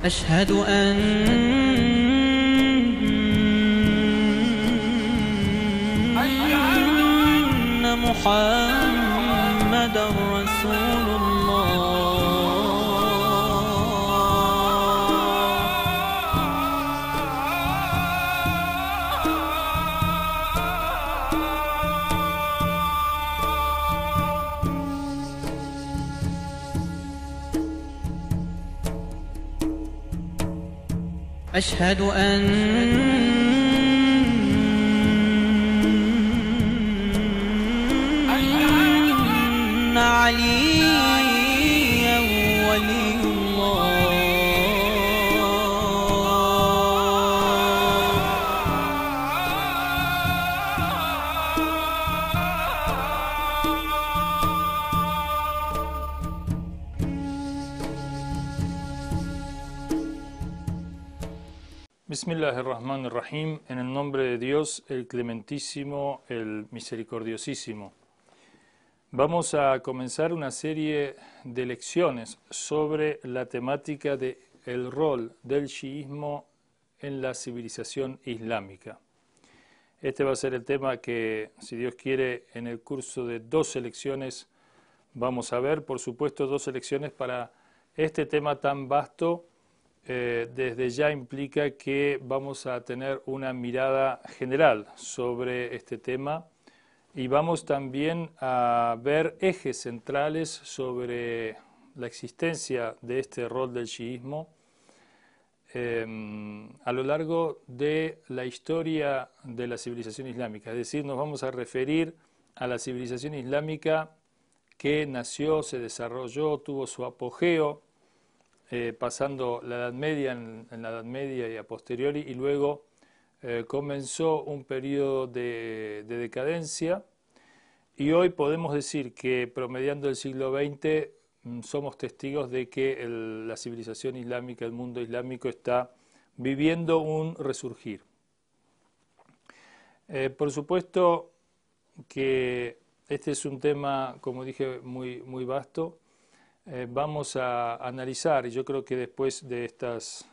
أشهد أن محمد رسول الله. أشهد أن عليا ولي الله. Bismillahirrahmanirrahim, en el nombre de Dios, el Clementísimo, el Misericordiosísimo. Vamos a comenzar una serie de lecciones sobre la temática del rol del chiismo en la civilización islámica. Este va a ser el tema que, si Dios quiere, en el curso de 12 lecciones vamos a ver. Por supuesto, 12 lecciones para este tema tan vasto. Desde ya implica que vamos a tener una mirada general sobre este tema y vamos también a ver ejes centrales sobre la existencia de este rol del chiismo a lo largo de la historia de la civilización islámica. Es decir, nos vamos a referir a la civilización islámica que nació, se desarrolló, tuvo su apogeo, pasando la Edad Media en la Edad Media y a posteriori, y luego comenzó un periodo de decadencia, y hoy podemos decir que promediando el siglo XX somos testigos de que la civilización islámica, el mundo islámico está viviendo un resurgir. Por supuesto que este es un tema, como dije, muy vasto. Vamos a analizar, y yo creo que después de estas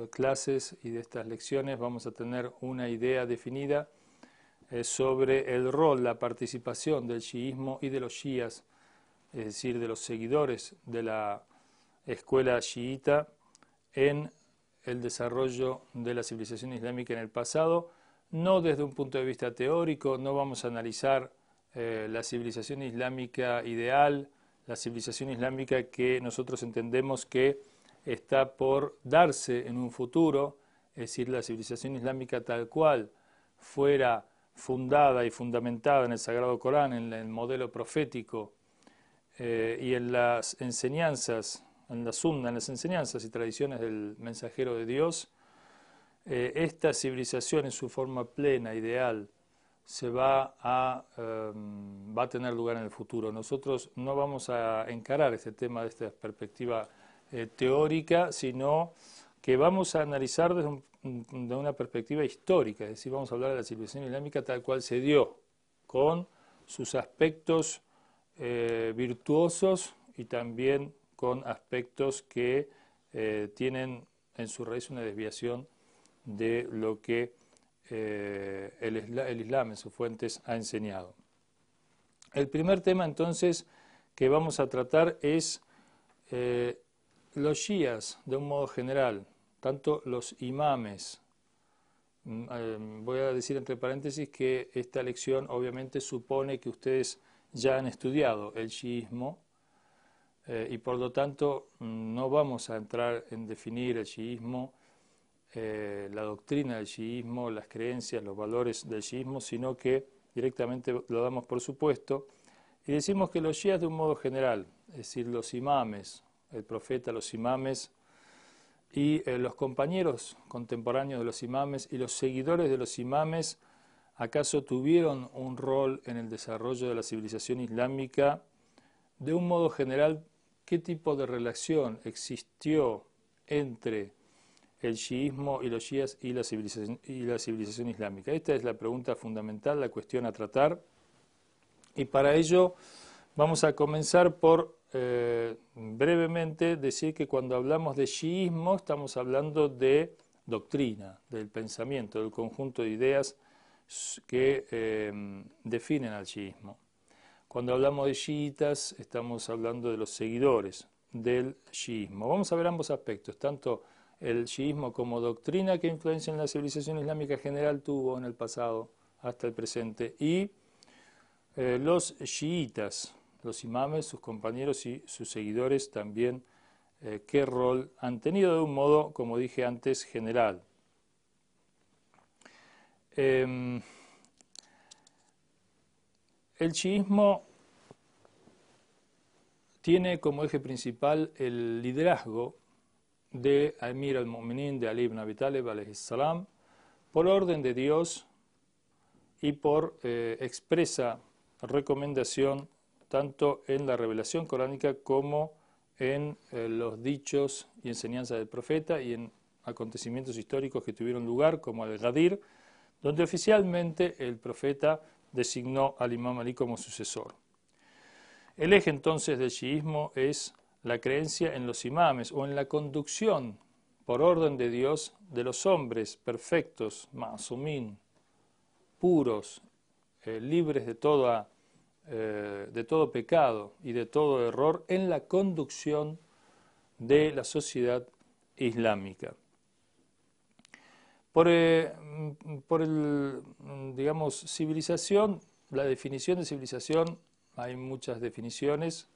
clases y de estas lecciones vamos a tener una idea definida sobre el rol, la participación del chiismo y de los chiías, es decir, de los seguidores de la escuela chiita en el desarrollo de la civilización islámica en el pasado, no desde un punto de vista teórico. No vamos a analizar la civilización islámica ideal, la civilización islámica que nosotros entendemos que está por darse en un futuro, es decir, la civilización islámica tal cual fuera fundada y fundamentada en el Sagrado Corán, en el modelo profético y en las enseñanzas, en la sunna, en las enseñanzas y tradiciones del mensajero de Dios. Esta civilización en su forma plena, ideal, va a tener lugar en el futuro. Nosotros no vamos a encarar este tema desde esta perspectiva teórica, sino que vamos a analizar desde una perspectiva histórica, es decir, vamos a hablar de la civilización islámica tal cual se dio, con sus aspectos virtuosos y también con aspectos que tienen en su raíz una desviación de lo que el Islam en sus fuentes ha enseñado. El primer tema entonces que vamos a tratar es los shías de un modo general, tanto los imames. Voy a decir entre paréntesis que esta lección obviamente supone que ustedes ya han estudiado el chiismo y por lo tanto no vamos a entrar en definir el chiismo, la doctrina del chiismo, las creencias, los valores del chiismo, sino que directamente lo damos por supuesto y decimos que los shías de un modo general, es decir, los imames, el profeta, los imames y los compañeros contemporáneos de los imames y los seguidores de los imames, ¿acaso tuvieron un rol en el desarrollo de la civilización islámica? De un modo general, ¿qué tipo de relación existió entre el chiismo y los shías y la civilización islámica? Esta es la pregunta fundamental, la cuestión a tratar. Y para ello vamos a comenzar por brevemente decir que cuando hablamos de chiismo estamos hablando de doctrina, del pensamiento, del conjunto de ideas que definen al chiismo. Cuando hablamos de chiitas estamos hablando de los seguidores del chiismo. Vamos a ver ambos aspectos, tanto el chiismo como doctrina que influencia en la civilización islámica general tuvo en el pasado hasta el presente, y los chiitas, los imames, sus compañeros y sus seguidores también, qué rol han tenido de un modo, como dije antes, general. El chiismo tiene como eje principal el liderazgo de Amir al-Mu'minin, de Ali ibn Abi Talib, alayhi salam, por orden de Dios y por expresa recomendación tanto en la revelación coránica como en los dichos y enseñanzas del profeta y en acontecimientos históricos que tuvieron lugar, como el Ghadir, donde oficialmente el profeta designó al Imam Ali como sucesor. El eje entonces del chiismo es la creencia en los imames o en la conducción por orden de Dios de los hombres perfectos, ma'sumín, puros, libres de todo pecado y de todo error en la conducción de la sociedad islámica. Digamos, civilización, la definición de civilización, hay muchas definiciones.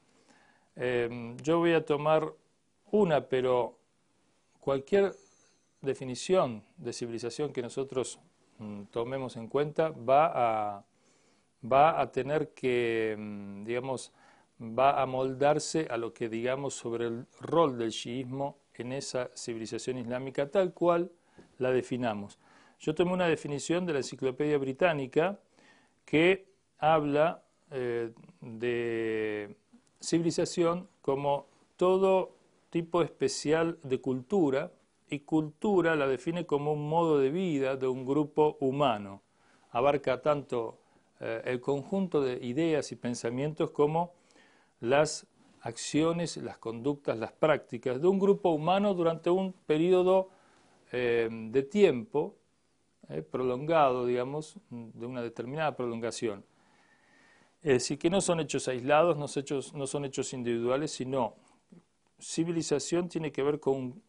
Yo voy a tomar una, pero cualquier definición de civilización que nosotros tomemos en cuenta va a tener que, digamos, va a moldarse a lo que digamos sobre el rol del chiismo en esa civilización islámica tal cual la definamos. Yo tomé una definición de la Enciclopedia Británica que habla de civilización como todo tipo especial de cultura, y cultura la define como un modo de vida de un grupo humano. Abarca tanto el conjunto de ideas y pensamientos como las acciones, las conductas, las prácticas de un grupo humano durante un periodo de tiempo prolongado, digamos, de una determinada prolongación. Es decir, que no son hechos aislados, no son hechos individuales, sino civilización tiene que ver con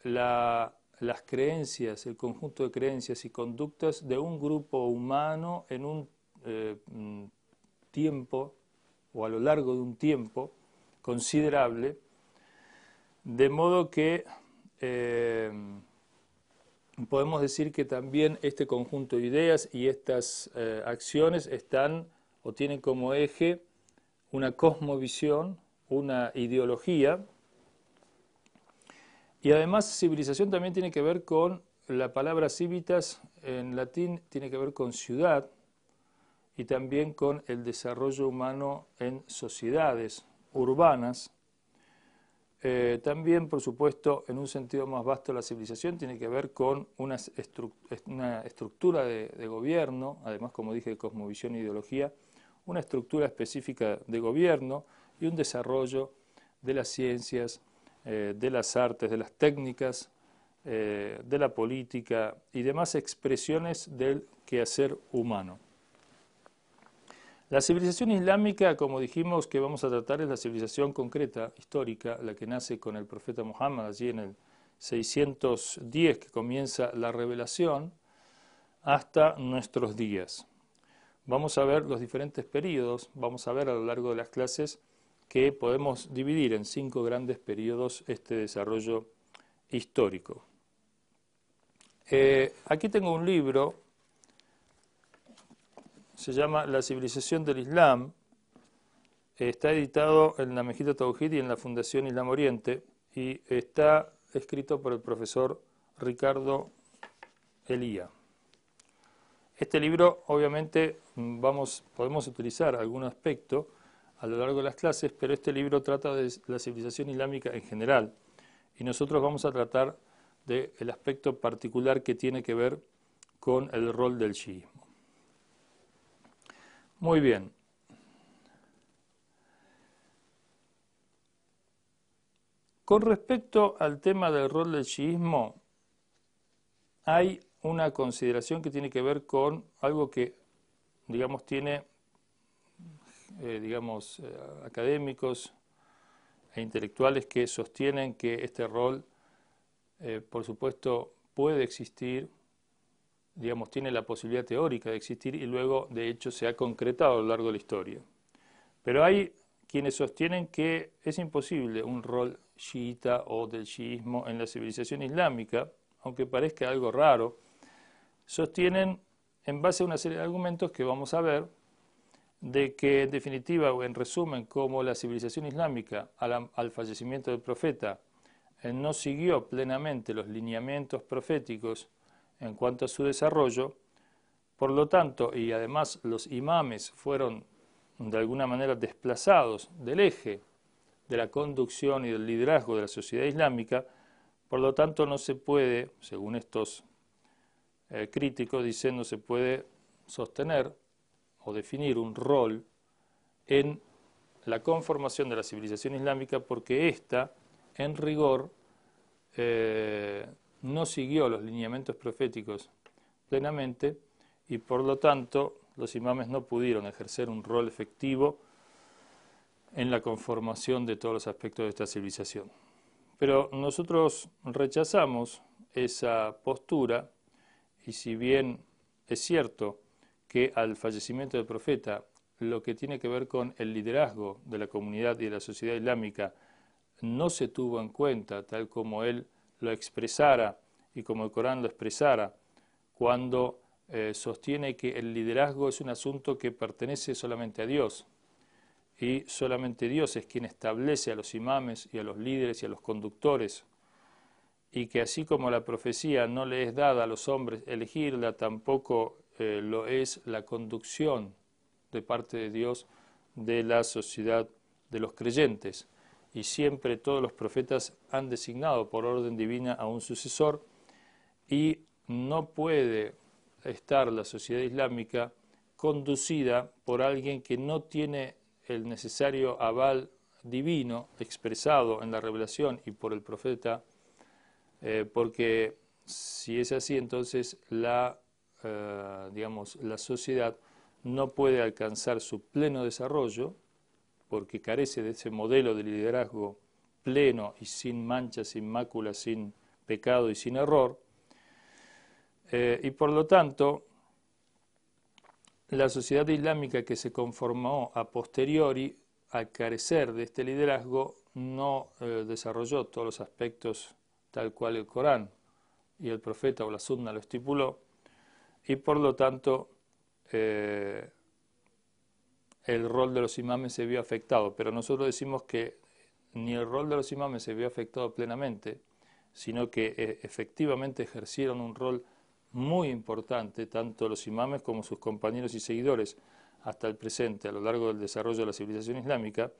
las creencias, el conjunto de creencias y conductas de un grupo humano en un tiempo o a lo largo de un tiempo considerable, de modo que podemos decir que también este conjunto de ideas y estas acciones están o tienen como eje una cosmovisión, una ideología, y además civilización también tiene que ver con la palabra civitas, en latín tiene que ver con ciudad y también con el desarrollo humano en sociedades urbanas. También, por supuesto, en un sentido más vasto, la civilización tiene que ver con una estructura de gobierno, además, como dije, de cosmovisión e ideología, una estructura específica de gobierno y un desarrollo de las ciencias, de las artes, de las técnicas, de la política y demás expresiones del quehacer humano. La civilización islámica, como dijimos que vamos a tratar, es la civilización concreta, histórica, la que nace con el profeta Muhammad, allí en el 610 que comienza la revelación, hasta nuestros días. Vamos a ver los diferentes periodos, vamos a ver a lo largo de las clases que podemos dividir en 5 grandes periodos este desarrollo histórico. Aquí tengo un libro, se llama La civilización del Islam, está editado en la Mejita Tauhid y en la Fundación Islam Oriente, y está escrito por el profesor Ricardo Elía. Este libro, obviamente, podemos utilizar algún aspecto a lo largo de las clases, pero este libro trata de la civilización islámica en general, y nosotros vamos a tratar del aspecto particular que tiene que ver con el rol del chiismo. Muy bien. Con respecto al tema del rol del chiismo, hay una consideración que tiene que ver con algo que, digamos, tiene, académicos e intelectuales que sostienen que este rol, por supuesto, puede existir, digamos, tiene la posibilidad teórica de existir y luego, de hecho, se ha concretado a lo largo de la historia. Pero hay quienes sostienen que es imposible un rol chiita o del chiismo en la civilización islámica, aunque parezca algo raro, sostienen, en base a una serie de argumentos que vamos a ver, de que en definitiva o en resumen, como la civilización islámica al fallecimiento del profeta no siguió plenamente los lineamientos proféticos en cuanto a su desarrollo, por lo tanto, y además los imames fueron de alguna manera desplazados del eje de la conducción y del liderazgo de la sociedad islámica, por lo tanto no se puede, según estos críticos, dicen, no se puede sostener o definir un rol en la conformación de la civilización islámica porque ésta, en rigor, no siguió los lineamientos proféticos plenamente y por lo tanto los imames no pudieron ejercer un rol efectivo en la conformación de todos los aspectos de esta civilización. Pero nosotros rechazamos esa postura y si bien es cierto que al fallecimiento del profeta lo que tiene que ver con el liderazgo de la comunidad y de la sociedad islámica no se tuvo en cuenta tal como él lo expresara y como el Corán lo expresara cuando sostiene que el liderazgo es un asunto que pertenece solamente a Dios y solamente Dios es quien establece a los imames y a los líderes y a los conductores y que así como la profecía no le es dada a los hombres elegirla, tampoco lo es la conducción de parte de Dios de la sociedad de los creyentes. Y siempre todos los profetas han designado por orden divina a un sucesor y no puede estar la sociedad islámica conducida por alguien que no tiene el necesario aval divino expresado en la revelación y por el profeta, porque si es así, entonces la sociedad no puede alcanzar su pleno desarrollo porque carece de ese modelo de liderazgo pleno y sin mancha, sin mácula, sin pecado y sin error. Y por lo tanto, la sociedad islámica que se conformó a posteriori, al carecer de este liderazgo, no desarrolló todos los aspectos tal cual el Corán y el profeta o la Sunna lo estipuló, y por lo tanto el rol de los imames se vio afectado. Pero nosotros decimos que ni el rol de los imames se vio afectado plenamente, sino que efectivamente ejercieron un rol muy importante, tanto los imames como sus compañeros y seguidores, hasta el presente, a lo largo del desarrollo de la civilización islámica,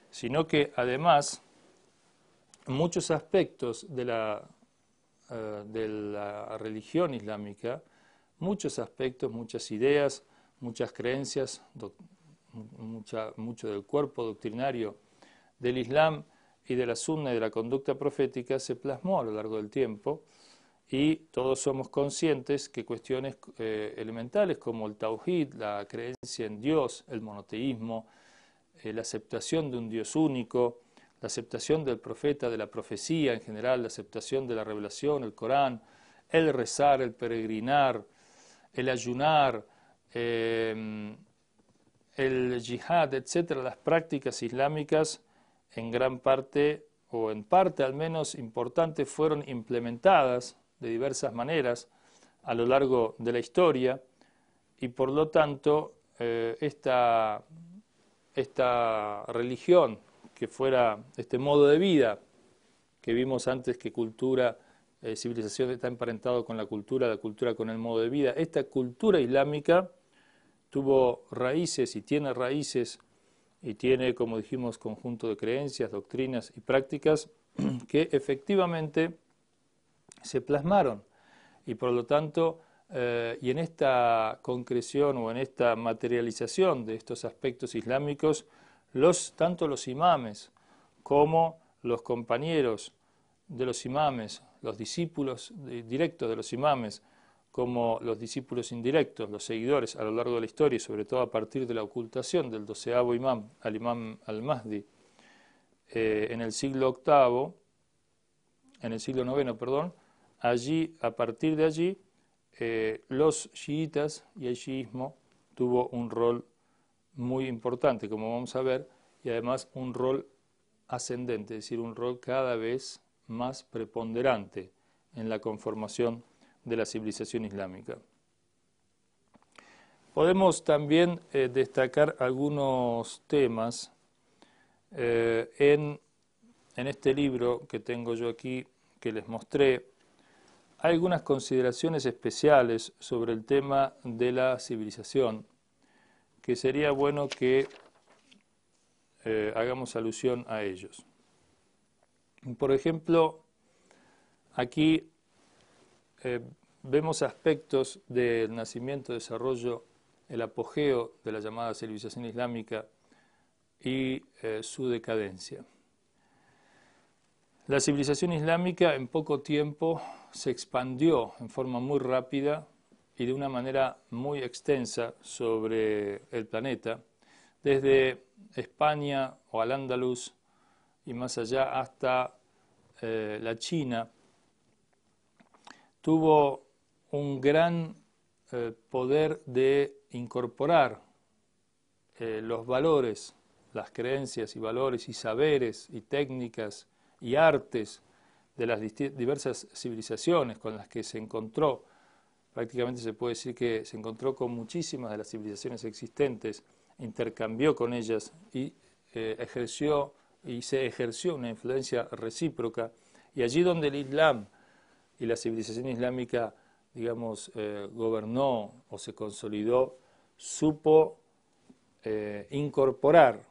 sino que además muchos aspectos de la religión islámica, muchos aspectos, muchas ideas, muchas creencias, mucho del cuerpo doctrinario del Islam y de la Sunna y de la conducta profética se plasmó a lo largo del tiempo y todos somos conscientes que cuestiones elementales como el tauhid, la creencia en Dios, el monoteísmo, la aceptación de un Dios único, la aceptación del profeta, de la profecía en general, la aceptación de la revelación, el Corán, el rezar, el peregrinar, el ayunar, el yihad, etcétera, las prácticas islámicas en gran parte, o en parte al menos importante, fueron implementadas de diversas maneras a lo largo de la historia y por lo tanto esta religión que fuera este modo de vida que vimos antes que cultura, civilización está emparentado con la cultura con el modo de vida, esta cultura islámica tuvo raíces y tiene raíces y tiene, como dijimos, conjunto de creencias, doctrinas y prácticas que efectivamente se plasmaron y por lo tanto y en esta concreción o en esta materialización de estos aspectos islámicos tanto los imames como los compañeros de los imames, los discípulos directos de los imames, como los discípulos indirectos, los seguidores a lo largo de la historia y sobre todo a partir de la ocultación del 12º imam, al imam al-Mahdi, en el siglo VIII, en el siglo IX, perdón, allí, a partir de allí, los chiitas y el chiismo tuvo un rol muy importante, como vamos a ver, y además un rol ascendente, es decir, un rol cada vez más preponderante en la conformación de la civilización islámica. Podemos también destacar algunos temas en este libro que tengo yo aquí, que les mostré. Hay algunas consideraciones especiales sobre el tema de la civilización, que sería bueno que hagamos alusión a ellos. Por ejemplo, aquí vemos aspectos del nacimiento, desarrollo, el apogeo de la llamada civilización islámica y su decadencia. La civilización islámica en poco tiempo se expandió en forma muy rápida y de una manera muy extensa sobre el planeta, desde España o Al-Ándalus y más allá hasta la China. Tuvo un gran poder de incorporar los valores, las creencias y valores y saberes y técnicas y artes de las diversas civilizaciones con las que se encontró. Prácticamente se puede decir que se encontró con muchísimas de las civilizaciones existentes, intercambió con ellas y se ejerció una influencia recíproca. Y allí donde el Islam y la civilización islámica, digamos, gobernó o se consolidó, supo incorporar,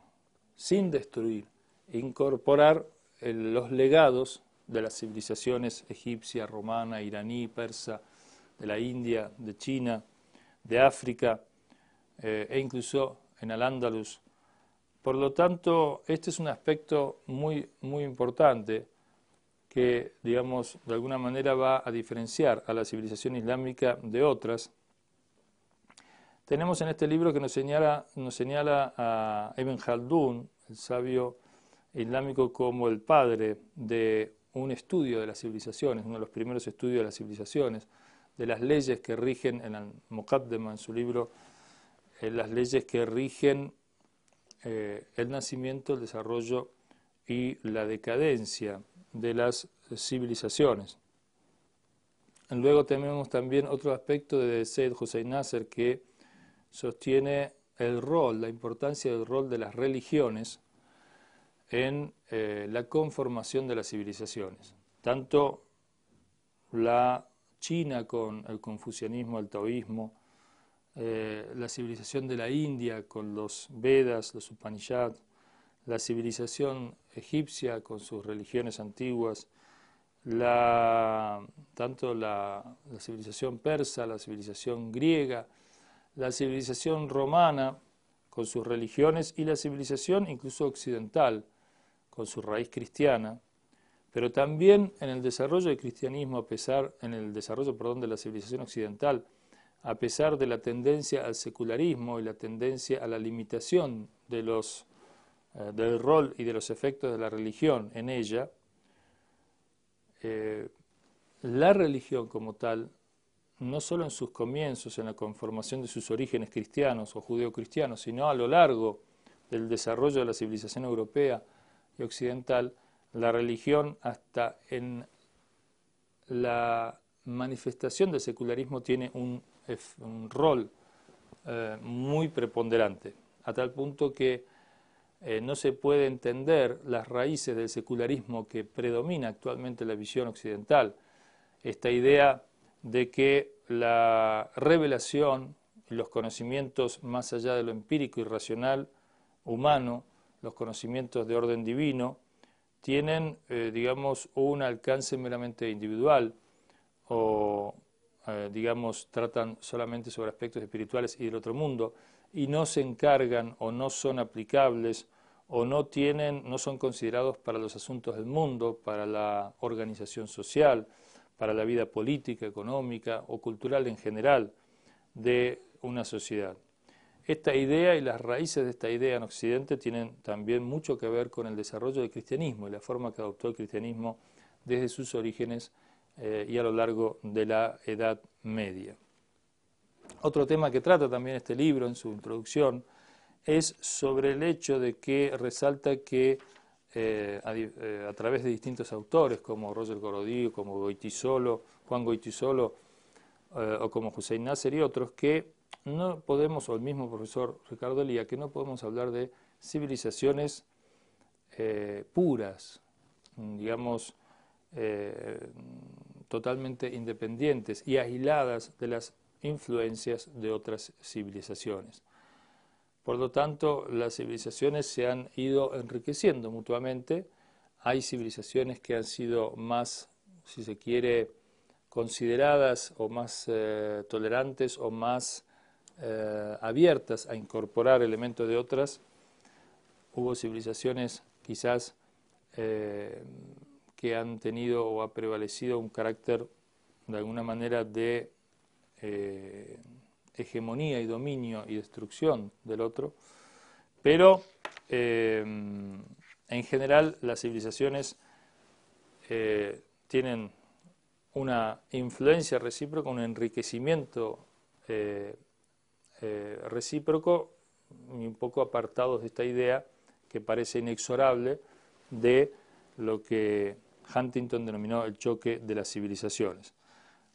sin destruir, incorporar los legados de las civilizaciones egipcia, romana, iraní, persa, de la India, de China, de África e incluso en Al-Ándalus. Por lo tanto, este es un aspecto muy, muy importante que, digamos, de alguna manera va a diferenciar a la civilización islámica de otras. Tenemos en este libro que nos señala a Ibn Khaldun, el sabio islámico, como el padre de un estudio de las civilizaciones, uno de los primeros estudios de las civilizaciones, de las leyes que rigen, en el Muqaddama, en su libro, las leyes que rigen el nacimiento, el desarrollo y la decadencia de las civilizaciones. Luego tenemos también otro aspecto de Sayyid Hossein Nasr, que sostiene el rol, la importancia del rol de las religiones en la conformación de las civilizaciones. Tanto la China con el confucianismo, el taoísmo, la civilización de la India con los Vedas, los Upanishads, la civilización egipcia con sus religiones antiguas, tanto la civilización persa, la civilización griega, la civilización romana con sus religiones y la civilización incluso occidental con su raíz cristiana, pero también en el desarrollo del cristianismo, en el desarrollo de la civilización occidental, a pesar de la tendencia al secularismo y la tendencia a la limitación del rol y de los efectos de la religión en ella, la religión como tal, no solo en sus comienzos, en la conformación de sus orígenes cristianos o judeocristianos, sino a lo largo del desarrollo de la civilización europea y occidental, la religión hasta en la manifestación del secularismo tiene un rol muy preponderante, a tal punto que no se puede entender las raíces del secularismo que predomina actualmente en la visión occidental. Esta idea de que la revelación y los conocimientos más allá de lo empírico y racional humano, los conocimientos de orden divino, tienen, digamos, un alcance meramente individual o, digamos, tratan solamente sobre aspectos espirituales y del otro mundo y no se encargan o no son aplicables o no son considerados para los asuntos del mundo, para la organización social, para la vida política, económica o cultural en general de una sociedad. Esta idea y las raíces de esta idea en Occidente tienen también mucho que ver con el desarrollo del cristianismo y la forma que adoptó el cristianismo desde sus orígenes y a lo largo de la Edad Media. Otro tema que trata también este libro en su introducción es sobre el hecho de que resalta que a través de distintos autores como Roger Gorodí, como Juan Goytisolo o como Hussein Nasser y otros, que no podemos, o el mismo profesor Ricardo Elía, que no podemos hablar de civilizaciones puras, digamos, totalmente independientes y aisladas de las influencias de otras civilizaciones. Por lo tanto, las civilizaciones se han ido enriqueciendo mutuamente. Hay civilizaciones que han sido más, si se quiere, consideradas o más tolerantes o más abiertas a incorporar elementos de otras. Hubo civilizaciones quizás que han tenido o ha prevalecido un carácter de alguna manera de hegemonía y dominio y destrucción del otro, pero en general las civilizaciones tienen una influencia recíproca, un enriquecimiento recíproco y un poco apartados de esta idea que parece inexorable de lo que Huntington denominó el choque de las civilizaciones.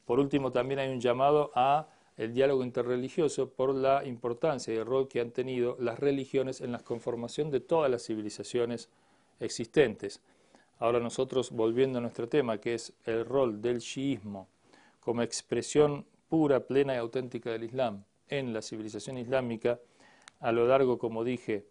Por último, también hay un llamado a el diálogo interreligioso por la importancia y el rol que han tenido las religiones en la conformación de todas las civilizaciones existentes. Ahora nosotros, volviendo a nuestro tema, que es el rol del chiismo como expresión pura, plena y auténtica del Islam en la civilización islámica, a lo largo, como dije,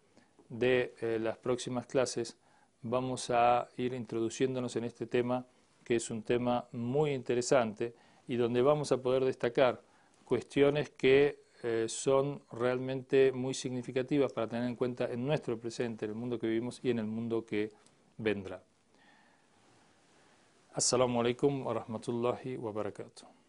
de las próximas clases, vamos a ir introduciéndonos en este tema, que es un tema muy interesante y donde vamos a poder destacar cuestiones que son realmente muy significativas para tener en cuenta en nuestro presente, en el mundo que vivimos y en el mundo que vendrá. Assalamu alaikum wa rahmatullahi wa barakatuh.